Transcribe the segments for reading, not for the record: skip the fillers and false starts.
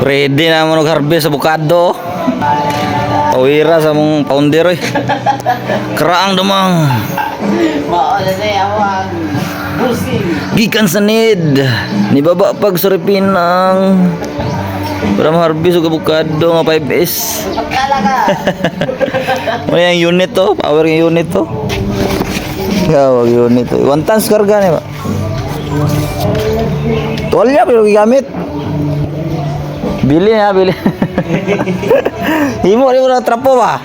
Ready na mo nag-harvest sa bukado. Pawira sa mong pounder eh. Karaang damang. Maala na yawan. Busing. Gikan sa need. Ni baba pag suripin ang para ma-harvest sa bukado nga 5S. Pagkalaga. Ano yung unit to? Power yung unit to? Gawag unit to. 1 tons karga niya ba? Tuwalya pero gigamit. Bili na, bili. Himo mo na trapo ba?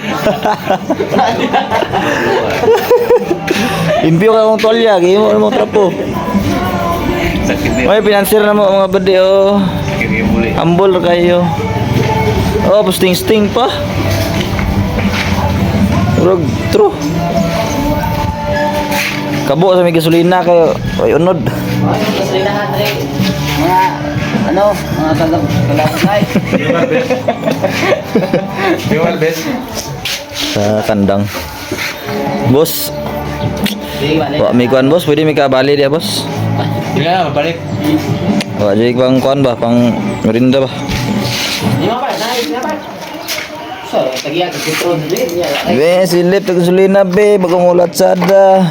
Impyo ka kong tuwalya, himo mo trapo. May financier na mo mga bade oh. Ambol kayo. Oh, sting pa. Rog true. Kabo sa may gasolina kayo. Ay unod. Gasolinahan rin. Mga mga kagawin. Fuel best. Sa kandang. Boss, wa may kuan boss, pwede may kabali dia boss. Hindi na, mabalik. Wa jadi pang kuan ba, pang merinda ba. Di ba? Naik na ba? So, tagiya ka kontrol din niya. Be, silip ta gasolina be, bagong ulat sada.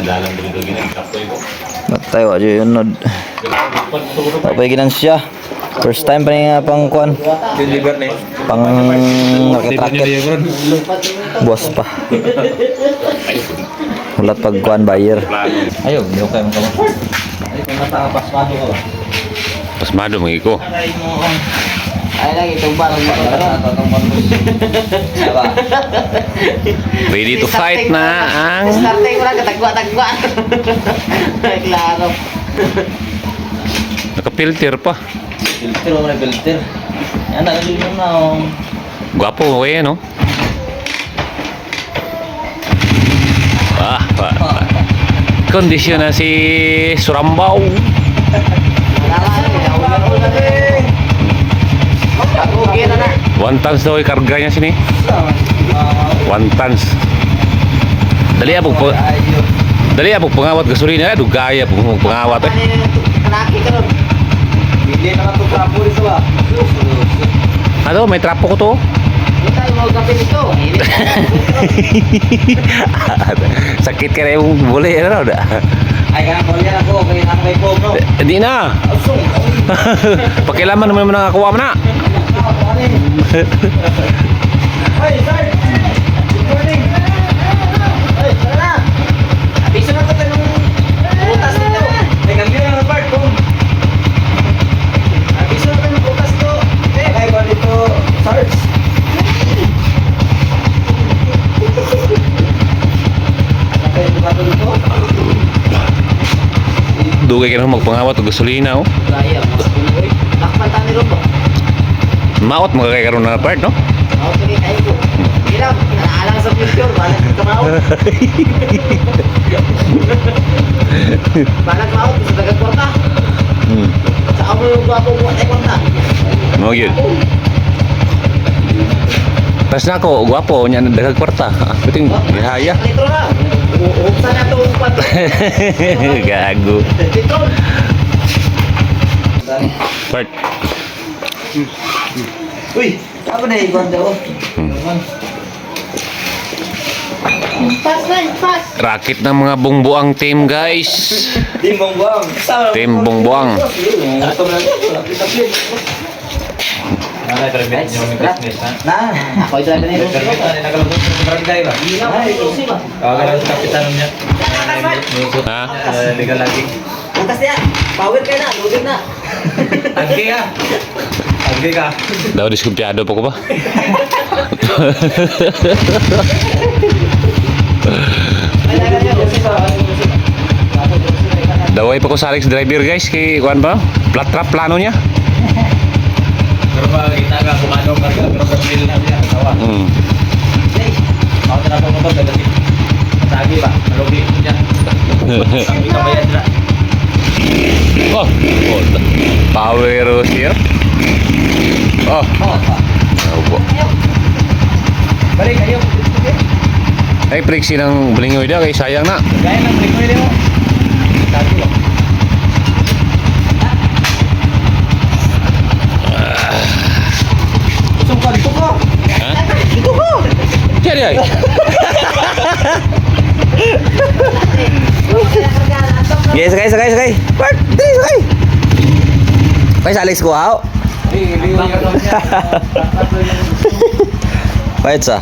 Dalang dito ginagkap ko ito. Matay wa jadi unod. Apa ginansya? First time pa niya pang kuan, Deliver na pang rakit-rakit. Boss pa. Ulat pag kuan buyer. Ayo, di okay mo ka mo. Ay, kung matapas pasmado ka ba? Pasmado mo iko. Ay, lagi tumbang mo. Diba? Ready to fight na ang Starting mo lang, katagwa-tagwa. Klaro. naka-filter pa. Filter mo na filter. Yan na dito na. Gwapo mo eh, no? Kondisyon na si Surambao. Okay na na. 1 tons daw yung karga niya sini. 1 tons. Dali apog pangawat gasolina, dugaya pong pangawat eh. Kanaki ka nun. Bili na lang ito trapo dito ba? Ano, may trapo ko to. Hindi tayo mga gabi nito. Sakit ka na yung buli, ano na? Ay, kaya ko yan ako. Kaya nakakay po, bro. Hindi na. Pakilaman naman mo nakakuha mo na. Hey, sir! Good morning! Ay, tara na. Abiso na ko ng butas nito. Ay, kambyo na ng part, boom! Abiso na ko ng butas nito. Ay, ba dito, sarge? Nakay ito ba dito? Dugay ka na magpangawat o gasolina, oh. Gaya, mas pinuwi. Lakpan tayo ni Robo. Maot magkakaroon na part, no? Okay, kayo po. Hirap, naalang sa future, balag kamaw. Balag maot, sa tagakwarta. Sa amo yung gwapo mo, ay kwarta. Mo yun. Pas na ako, gwapo, niya nagdagang kwarta. Puting, gihaya. Litro na. Uuksan na itong kwarta. Gago. Litro. Part. Uy! Apa na yung daw? Pas na, pas. Rakit ng mga bungbuang team, guys. Timbong buang. Team bungbuang. Ato na lang. Kita-flip. Nah, Na. Ako ito na rin. Ay, Ha? Bukas niya. Power kayo na. Lugin na. Daw diskumpiyado pa ko ba? Daway pa ko saling sa driver, guys. Kay kuan ba? Flat trap plano niya. Pero ba kita ka kumano ka pero pamilya na niya tawa. Ako na po mo to dali. Matagi ba? Malugi niya. Ang kabayan dira. Oh, power here. Oh. Balik kayo. Ay, priksi ng blingoy daw. Kay sayang na. Gaya ng break mo mo. Tagi ba? ay. Okay, sakay. Park, dali, sakay. Pwede sa Alex Kuhao? Pwede sa.